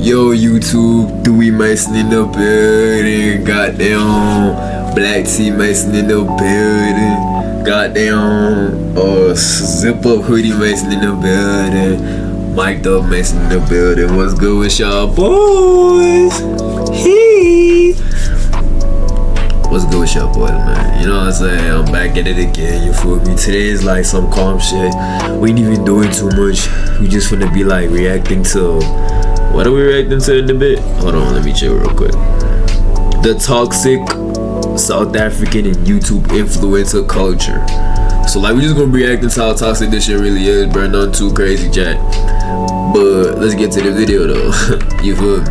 Yo, YouTube, Dewey Mason in the building. Goddamn, Black T Mason in the building. Goddamn, Zip Up Hoodie Mason in the building. Mic'd Up Mason in the building. What's good with y'all boys? What's good with y'all boys, man? You know what I'm saying? I'm back at it again, you feel me? Today is like some calm shit. We ain't even doing too much. We just finna be like reacting to... What are we reacting to in a bit? Hold on, let me check real quick. The toxic South African and YouTube influencer culture. So like we just gonna be reacting to how toxic this shit really is, bro. Not too crazy, chat. But let's get to the video though. You feel me?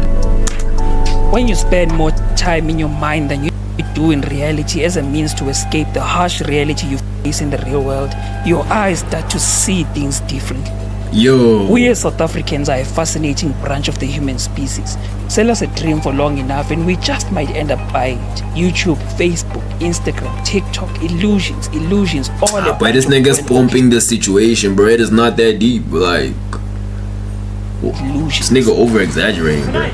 When you spend more time in your mind than you do in reality as a means to escape the harsh reality you face in the real world, your eyes start to see things differently. Yo. We as South Africans are a fascinating branch of the human species. Sell us a dream for long enough and we just might end up buying it. YouTube, Facebook, Instagram, TikTok, illusions, all that. But this nigga's pumping the situation, bro. It is not that deep, like illusions. This nigga over exaggerating, bro.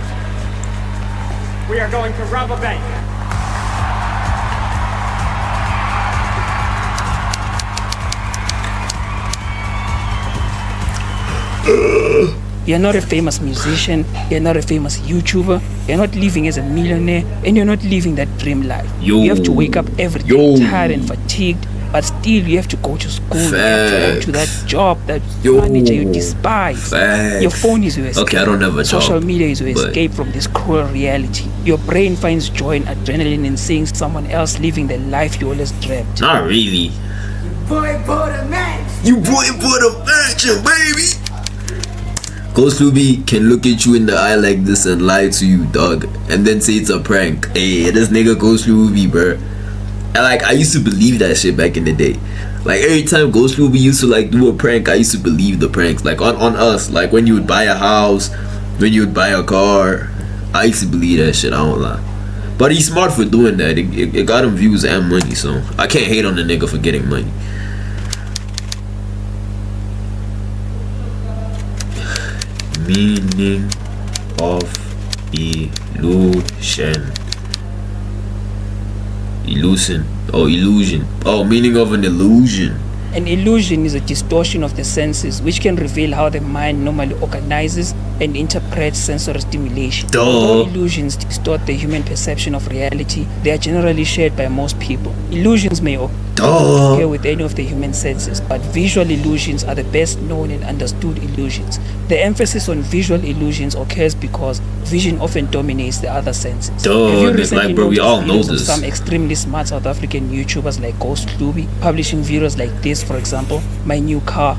We are going to rob a bank. You're not a famous musician, you're not a famous YouTuber, you're not living as a millionaire, and you're not living that dream life. You have to wake up every day tired and fatigued, but still you have to go to school, you have to go to that job, that manager you despise. Your phone is your escape. Okay, I don't have a job. Social media is your escape from this cruel reality. Your brain finds joy and adrenaline in seeing someone else living the life you always dreamt. Not really. Boy, for the match. You boy for the mansion, baby. Ghost Luby can look at you in the eye like this and lie to you, dog, and then say it's a prank. Hey, this nigga Ghost Luby, bro. And like, I used to believe that shit back in the day. Like, every time Ghost Luby used to like do a prank, I used to believe the pranks. Like on us, like when you would buy a house, when you would buy a car, I used to believe that shit, I don't lie. But he's smart for doing that. It got him views and money, so I can't hate on the nigga for getting money. Meaning of illusion. Illusion. Oh, meaning of an illusion. An illusion is a distortion of the senses which can reveal how the mind normally organizes and interprets sensory stimulation. Although illusions distort the human perception of reality, they are generally shared by most people. Illusions may occur with any of the human senses, but visual illusions are the best known and understood illusions. The emphasis on visual illusions occurs because vision often dominates the other senses. Like, bro, we all know this. Some extremely smart South African YouTubers like Ghost Luby publishing videos like this, for example, my new car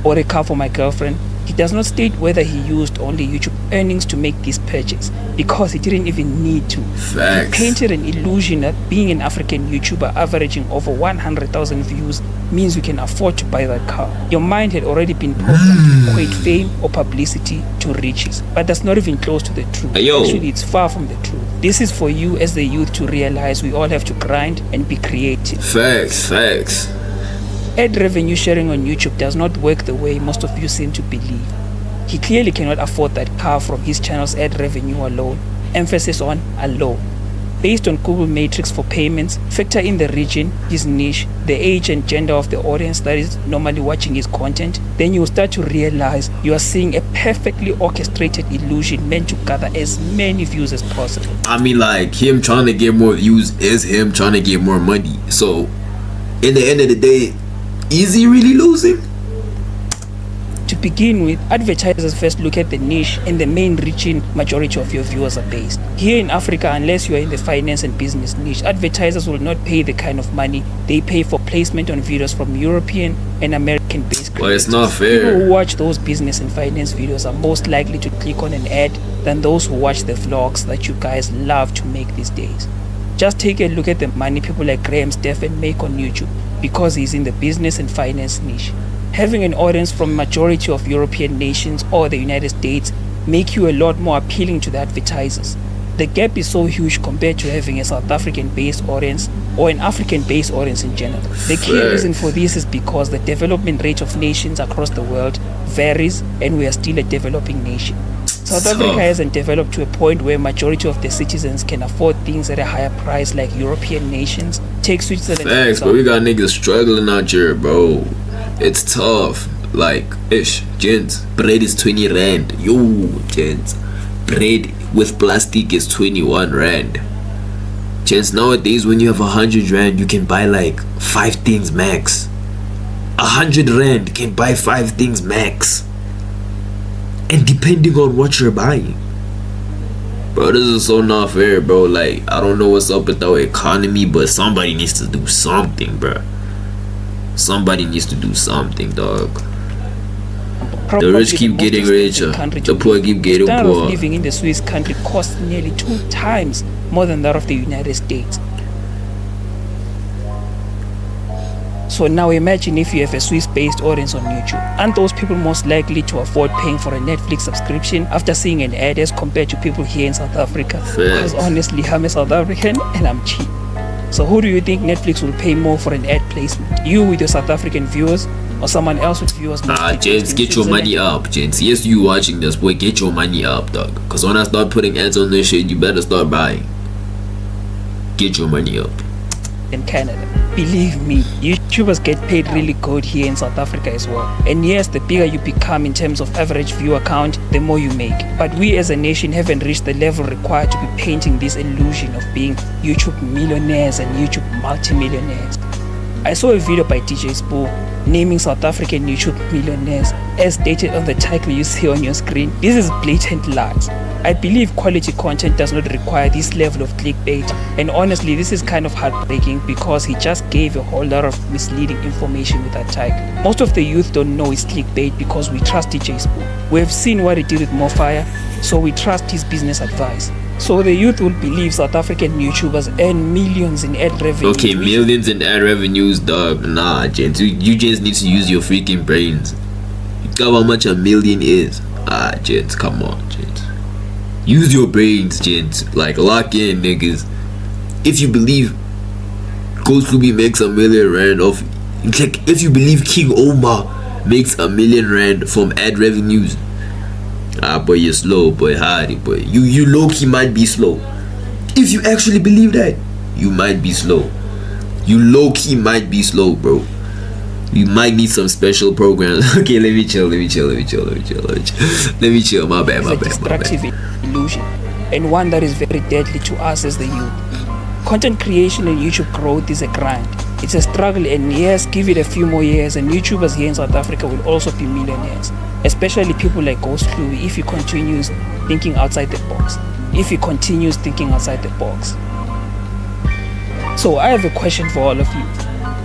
or a car for my girlfriend. He does not state whether he used only YouTube earnings to make this purchase because he didn't even need to. Facts. He painted an illusion that being an African YouTuber averaging over 100,000 views means you can afford to buy that car. Your mind had already been programmed to equate fame or publicity to riches, but that's not even close to the truth. Actually, it's far from the truth. This is for you as the youth to realize we all have to grind and be creative. Facts. Ad revenue sharing on YouTube does not work the way most of you seem to believe. He clearly cannot afford that car from his channel's ad revenue alone. Emphasis on alone. Based on Google metrics for payments, factor in the region, his niche, the age and gender of the audience that is normally watching his content, then you will start to realize you are seeing a perfectly orchestrated illusion meant to gather as many views as possible. I mean, like, him trying to get more views is him trying to get more money. So, in the end of the day, is he really losing? To begin with, advertisers first look at the niche and the main region majority of your viewers are based. Here in Africa, unless you are in the finance and business niche, advertisers will not pay the kind of money they pay for placement on videos from European and American-based creators. Well, it's not fair. People who watch those business and finance videos are most likely to click on an ad than those who watch the vlogs that you guys love to make these days. Just take a look at the money people like Graham Stephan make on YouTube because he's in the business and finance niche. Having an audience from majority of European nations or the United States make you a lot more appealing to the advertisers. The gap is so huge compared to having a South African-based audience or an African-based audience in general. The key reason for this is because the development rate of nations across the world varies and we are still a developing nation. South Africa hasn't developed to a point where majority of the citizens can afford things at a higher price like European nations. Take Switzerland. Facts, but we got niggas struggling out here, bro. It's tough. Like, gents, bread is 20 rand. Yo, gents, bread with plastic is 21 rand. Gents, nowadays when you have 100 rand, you can buy like 5 things max. 100 rand can buy 5 things max. And depending on what you're buying. Bro, this is so not fair, bro. Like, I don't know what's up with our economy, but somebody needs to do something, bro. Somebody needs to do something, dog. Probably the rich keep getting richer, the poor keep getting poor. The standard poor. of living in the Swiss country costs nearly 2 times more than that of the United States. So now imagine if you have a Swiss-based audience on YouTube. Aren't those people most likely to afford paying for a Netflix subscription after seeing an ad as compared to people here in South Africa? Because honestly, I'm a South African and I'm cheap. So who do you think Netflix will pay more for an ad placement? You with your South African viewers or someone else with viewers? Gents, get your money up, gents. Yes, you watching this, boy, get your money up, dog. Because when I start putting ads on this shit, you better start buying. Get your money up. In Canada. Believe me, YouTubers get paid really good here in South Africa as well. And yes, the bigger you become in terms of average viewer count, the more you make. But we as a nation haven't reached the level required to be painting this illusion of being YouTube millionaires and YouTube multimillionaires. I saw a video by DJ Spoo naming South African YouTube millionaires as stated on the title you see on your screen. This is blatant lies. I believe quality content does not require this level of clickbait, and honestly this is kind of heartbreaking because he just gave a whole lot of misleading information with that title. Most of the youth don't know it's clickbait because we trust DJ Spoo. We have seen what he did with Mofire, so we trust his business advice. So the youth will believe South African YouTubers earn millions in ad revenue. Okay, millions in ad revenues, dog. Nah, gents, you just need to use your freaking brains. You got how much a million is. Gents, come on, gents. Use your brains, gents. Like, lock in, niggas. If you believe Ghost Ruby makes $1 million off, like, if you believe King Omar makes $1 million from ad revenues, boy, you're slow, boy. Hardy, boy. You low-key might be slow. If you actually believe that, you might be slow. You low-key might be slow, bro. You might need some special programs. Okay, let me chill. My bad. Destructive illusion, and one that is very deadly to us as the youth. Content creation and YouTube growth is a grind. It's a struggle, and yes, give it a few more years and YouTubers here in South Africa will also be millionaires. Especially people like Ghost Louie if he continues thinking outside the box. So I have a question for all of you.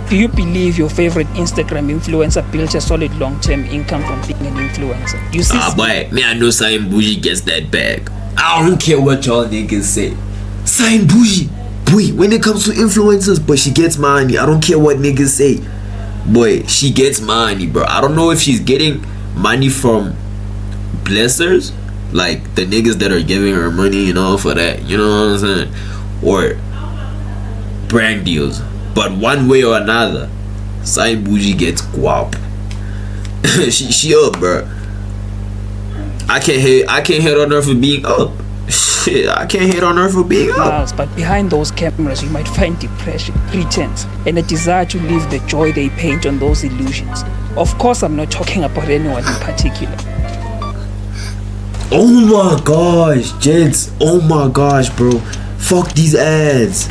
Do you believe your favorite Instagram influencer built a solid long-term income from being an influencer? You see, boy, me I know Sign Bougie gets that bag. I don't care what y'all niggas say. Sign Bougie, boy, when it comes to influencers, but she gets money. I don't care what niggas say. Boy, she gets money, bro. I don't know if she's getting money from blessers, like the niggas that are giving her money, you know, for that, you know what I'm saying, or brand deals. But one way or another, Sign Bougie gets guap. she up, bro. I can't hate on her for being up. Shit, I can't hate on her for being up. But behind those cameras, you might find depression, pretense, and a desire to live the joy they paint on those illusions. Of course, I'm not talking about anyone in particular. Oh my gosh, gents. Oh my gosh, bro. Fuck these ads.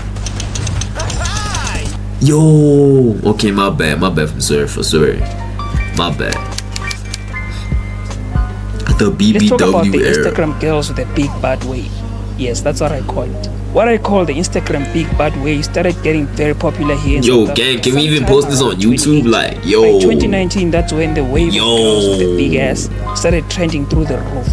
Yo. Okay, my bad from sorry. My bad. The BBW Let's talk about the era. Instagram girls with a big bad wave. Yes, that's what I call it. What I call the Instagram big bad wave started getting very popular here in South Africa. Gang, can we even post this on YouTube? Like, yo. By 2019, that's when the wave of girls with a big ass started trending through the roof.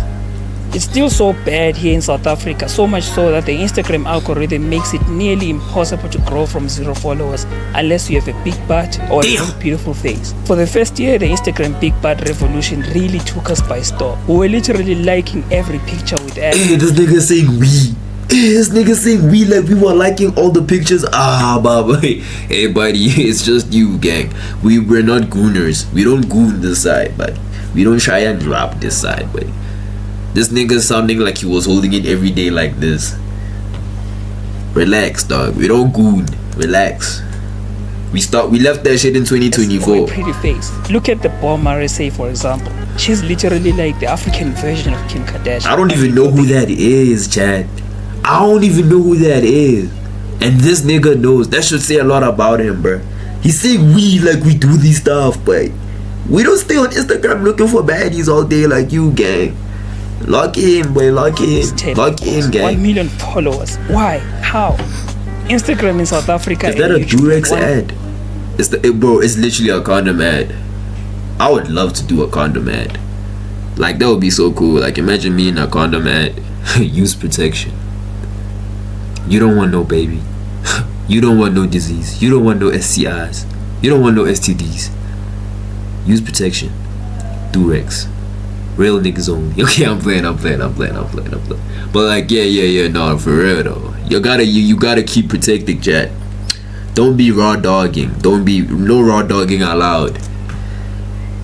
It's still so bad here in South Africa, so much so that the Instagram algorithm makes it nearly impossible to grow from 0 followers unless you have a big butt or a very beautiful face. For the first year, the Instagram big butt revolution really took us by storm. We were literally liking every picture with ads. Hey, this nigga saying we. This nigga saying we like we were liking all the pictures. Baba. Hey buddy, it's just you, gang. We're not gooners. We don't goon this side, but we don't try and drop this side, but This nigga sounding like he was holding it every day like this. Relax, dog. We don't goon. Relax. We left that shit in 2024. Pretty face. Look at the Paul Marissé, for example. She's literally like the African version of Kim Kardashian. I don't even know who that is, Chad. I don't even know who that is. And this nigga knows. That should say a lot about him, bro. He's saying we like we do these stuff, but we don't stay on Instagram looking for baddies all day like you, gang. Lock in, boy. Lock in. Lock in, gang. 1 million followers. Why? How? Instagram in South Africa. Is that a Durex ad? Bro, it's literally a condom ad. I would love to do a condom ad. Like, that would be so cool. Like, imagine me in a condom ad. Use protection. You don't want no baby. You don't want no disease. You don't want no STIs. You don't want no STDs. Use protection. Durex. Real niggas only. Okay, I'm playing. But like, yeah, no, for real though. You gotta keep protecting, chat. Don't be raw dogging. No raw dogging allowed.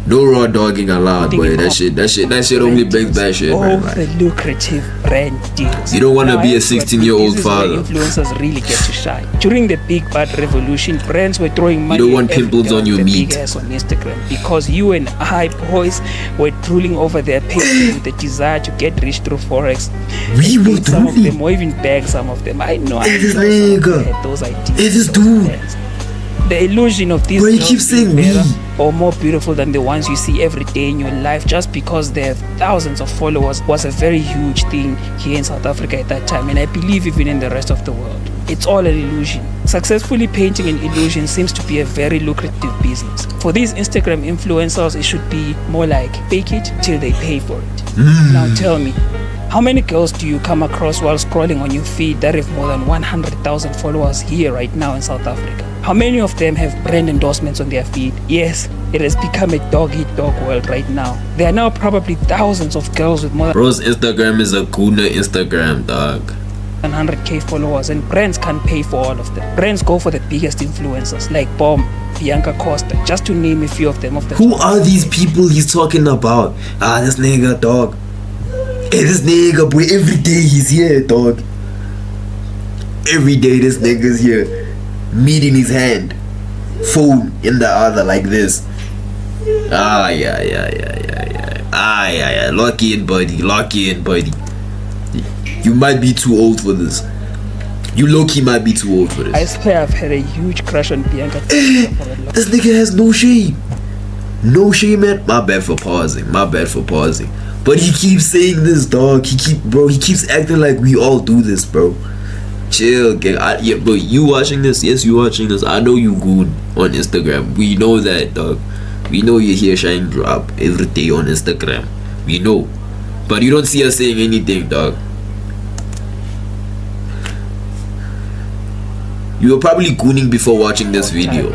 No raw dogging allowed, boy. That shit only brings bad shit, all man. the lucrative brand deals. You don't want to be a 16-year-old father. Influencers really get to shine. During the big bad revolution, brands were throwing money. You don't want pimples on your meat. Big ass on Instagram because you and I, boys, were drooling over their pages with the desire to get rich through forex. We were some of drooling. them, or even bag some of them. I know. It is nigga. Had those ideas. It is dude. The illusion of these Bro, you girls keep saying being better me. or more beautiful than the ones you see every day in your life just because they have thousands of followers was a very huge thing here in South Africa at that time, and I believe even in the rest of the world. It's all an illusion. Successfully painting an illusion seems to be a very lucrative business. For these Instagram influencers, it should be more like fake it till they pay for it. Now tell me, how many girls do you come across while scrolling on your feed that have more than 100,000 followers here right now in South Africa? How many of them have brand endorsements on their feed? Yes, it has become a dog-eat-dog world right now. There are now probably thousands of girls with more than Bro's Instagram is a gooner Instagram, dog. 100k followers, and brands can't pay for all of them. Brands go for the biggest influencers like Bomb, Bianca Costa, just to name a few of them. Who are these people he's talking about? This nigga, dog. Hey, this nigga, boy, every day he's here, dog. Every day this nigga's here. Meat in his hand, phone in the other, like this. Yeah. Lock in, buddy. You might be too old for this. You low-key might be too old for this. I swear I've had a huge crush on Bianca Costa for a long. This nigga has no shame. No shame, man. My bad for pausing. But he keeps saying this, dog. He keeps acting like we all do this, bro. Chill, gang. But you watching this? Yes, you watching this. I know you goon on Instagram. We know that, dog. We know you hear Shine drop every day on Instagram. We know. But you don't see us saying anything, dog. You were probably gooning before watching this video.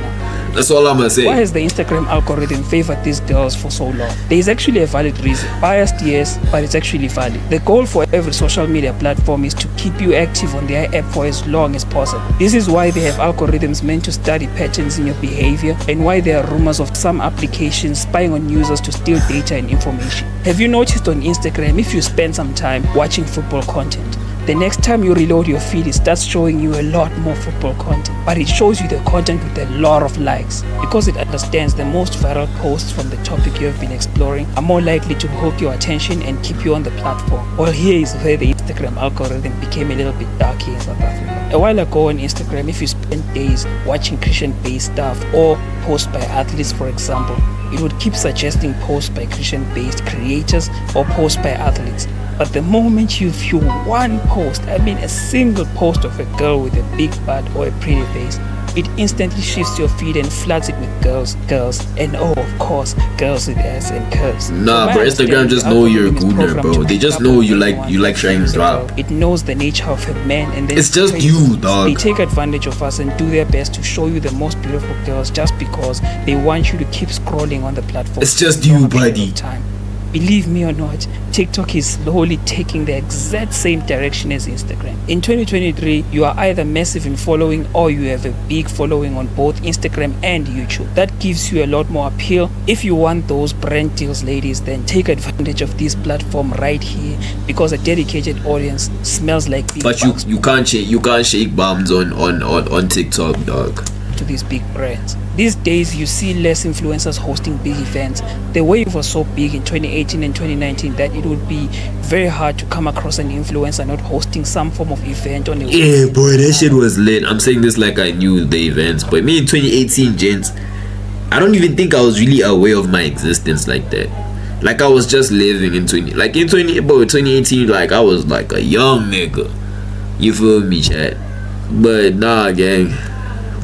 That's all I'm gonna say. Why has the Instagram algorithm favored these girls for so long? There is actually a valid reason. Biased, yes, but it's actually valid. The goal for every social media platform is to keep you active on their app for as long as possible. This is why they have algorithms meant to study patterns in your behavior, and why there are rumors of some applications spying on users to steal data and information. Have you noticed on Instagram, if you spend some time watching football content, the next time you reload your feed, it starts showing you a lot more football content, but it shows you the content with a lot of likes because it understands the most viral posts from the topic you have been exploring are more likely to hook your attention and keep you on the platform. Well, here is where the Instagram algorithm became a little bit dark here in South Africa. A while ago on Instagram, if you spend days watching Christian-based stuff or posts by athletes, for example, it would keep suggesting posts by Christian-based creators or posts by athletes. But the moment you view one post, I mean a single post of a girl with a big butt or a pretty face, it instantly shifts your feed and floods it with girls, and of course, girls with ass and curves. Nah, bro, Instagram just know you're a gooner, bro. They just know you like sharing drop. It knows the nature of a man, and then it's just you, dog. They take advantage of us and do their best to show you the most beautiful girls just because they want you to keep scrolling on the platform. It's just you, buddy. Believe me or not, TikTok is slowly taking the exact same direction as Instagram. In 2023, you are either massive in following or you have a big following on both Instagram and YouTube. That gives you a lot more appeal. If you want those brand deals, ladies, then take advantage of this platform right here, because a dedicated audience smells like big But you can't shake bombs on TikTok, dog. To these big brands. These days you see less influencers hosting big events. The wave was so big in 2018 and 2019 that it would be very hard to come across an influencer not hosting some form of event on a Yeah, boy, that shit was lit. I'm saying this like I knew the events, but me in 2018, gents, I don't even think I was really aware of my existence like that. Like I was just living in 2018, like I was like a young nigga. You feel me, chat? But nah, gang.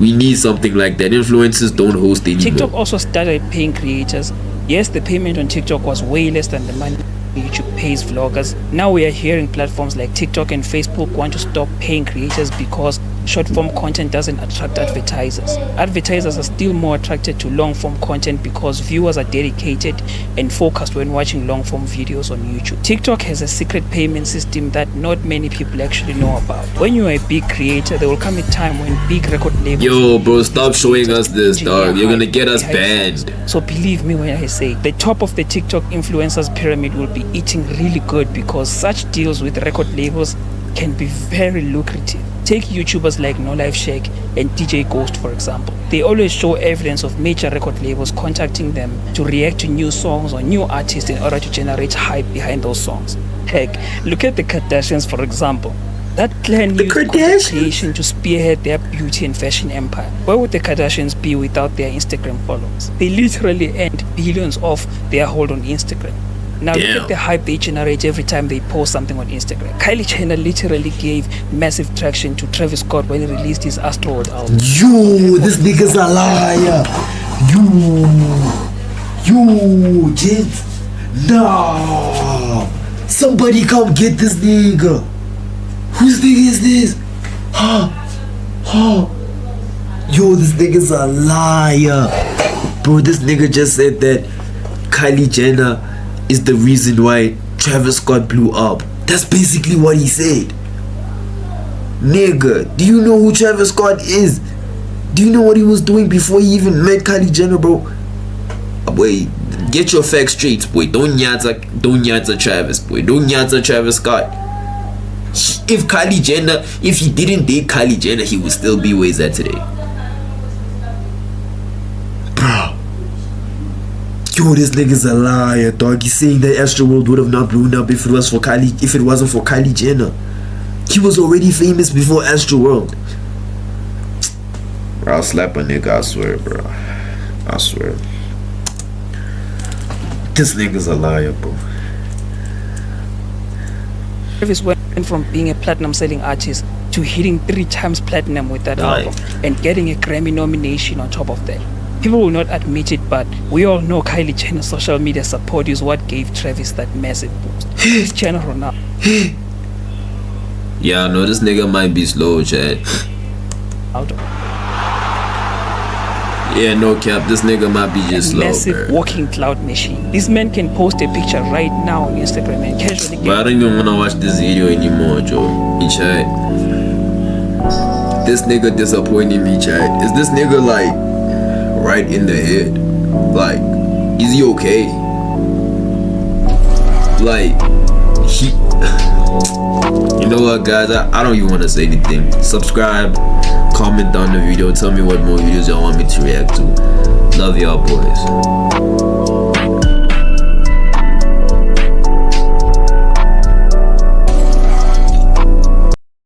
We need something like that. Influencers don't host anymore. TikTok also started paying creators. Yes, the payment on TikTok was way less than the money YouTube pays vloggers. Now we are hearing platforms like TikTok and Facebook want to stop paying creators because short form content doesn't attract advertisers. Advertisers are still more attracted to long form content because viewers are dedicated and focused when watching long form videos on YouTube. TikTok has a secret payment system that not many people actually know about. When you are a big creator, there will come a time when big record labels... Yo, bro, stop showing us this, dog. You're gonna get us banned. So believe me when I say the top of the TikTok influencers pyramid will be eating really good, because such deals with record labels can be very lucrative. Take YouTubers like No Life Shake and DJ Ghost, for example. They always show evidence of major record labels contacting them to react to new songs or new artists in order to generate hype behind those songs. Heck, look at the Kardashians, for example. That clan used content creation to spearhead their beauty and fashion empire. Where would the Kardashians be without their Instagram followers? They literally earned billions off their hold on Instagram. Now look at the hype they generate every time they post something on Instagram. Kylie Jenner literally gave massive traction to Travis Scott when he released his Astroworld album. Yo, this nigga's a liar. Yo, kids. Nah. Somebody come get this nigga. Whose nigga is this? Yo, this nigga's a liar. Bro, this nigga just said that Kylie Jenner is the reason why Travis Scott blew up. That's basically what he said. Nigga, do you know who Travis Scott is? Do you know what he was doing before he even met Kylie Jenner, bro? Boy, get your facts straight, boy. Don't nyata Travis, boy. Don't nyata Travis Scott. If Kylie Jenner, if he didn't date Kylie Jenner, he would still be where he's at today. Yo, this nigga's a liar, dog. He's saying that Astroworld would have not blown up if it wasn't for Kylie Jenner. He was already famous before Astroworld. Bro, I'll slap a nigga, I swear, bro. I swear. This nigga's a liar, bro. Travis went from being a platinum selling artist to hitting 3 times platinum with that album and getting a Grammy nomination on top of that. People will not admit it, but we all know Kylie Jenner's social media support is what gave Travis that massive boost. His channel Ronaldo. Yeah, no, this nigga might be slow, Chad. Yeah, no cap, this nigga might be just slow, massive bro. walking cloud machine. This man can post a picture right now on Instagram and casually get... But I don't even wanna watch this video anymore, Joe. Chat. This nigga disappointing me, Chad. Is this nigga like right in the head? Like, is he okay? Like, he... You know what, guys? I don't even want to say anything. Subscribe, comment down the video, tell me what more videos y'all want me to react to. Love y'all, boys.